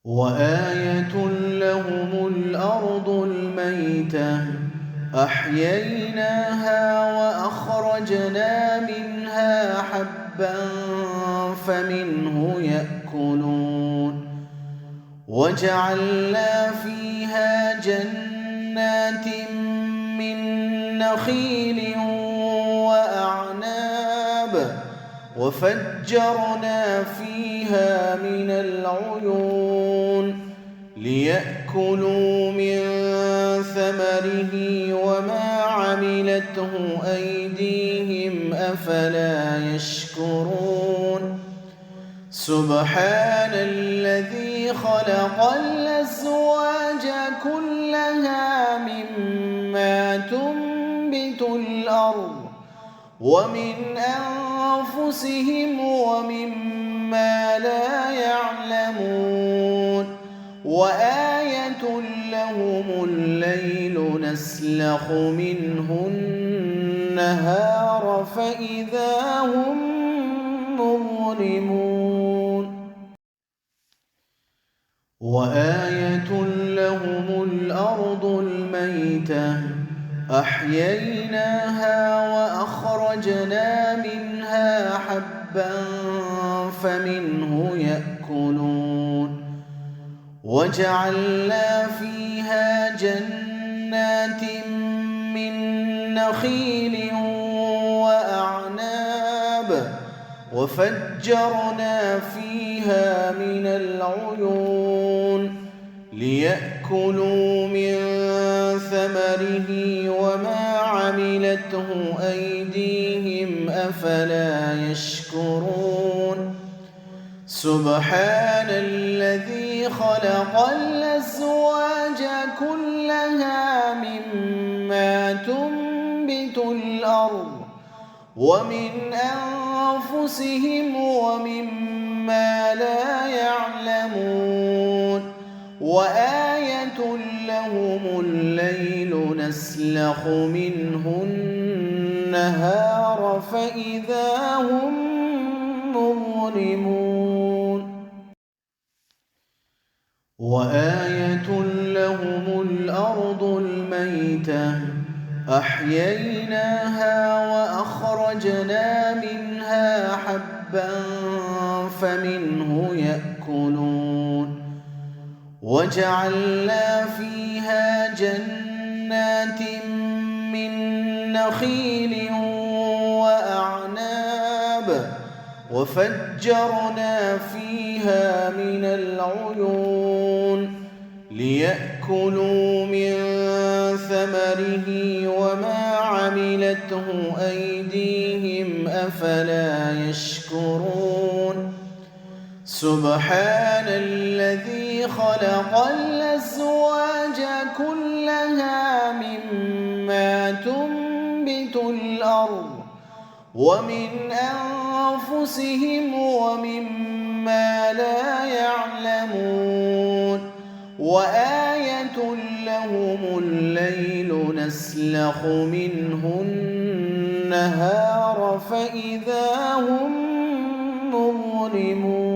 وآية لهم الأرض الميتة أحييناها وأخرجنا منها حبا فمنه يأكلون وجعلنا فيها جنات من نخيل وأعناب وفجرنا فيها من العيون ليأكلوا من ثمره وما عملته أيديهم أفلا يشكرون سبحان الذي خلق الأزواج كلها مما تنبت الأرض ومن أنفسهم ومما لا يعلمون وآية لهم الليل نسلخ منه النهار فإذا هم مظلمون وآية لهم الأرض الميتة أحييناها وأخرجنا منها حبا فمنه يأكلون وجعلنا فيها جنات من نخيل وأعناب وفجرنا فيها من العيون ليأكلوا من ثمره وما عملته أيديهم أفلا يشكرون سبحان الذي خلق الأزواج كلها مما تنبت الأرض ومن أنفسهم ومما لا يعلمون وآية لهم الليل نسلخ منه النهار فإذا هم مظلمون وآية لهم الأرض الميتة أحييناها وأخرجنا منها حبا فمنه يأكلون وجعلنا فيها جنات من نخيل وأعناب وفجرنا فيها من العيون ليأكلوا من ثمره وما عملته أيديهم أفلا يشكرون سبحان الذي خلق الأزواج كلها مما تنبت الأرض ومن أنفسهم ومما لا يعلمون وآية لهم الليل نسلخ منه النهار فإذا هم مظلمون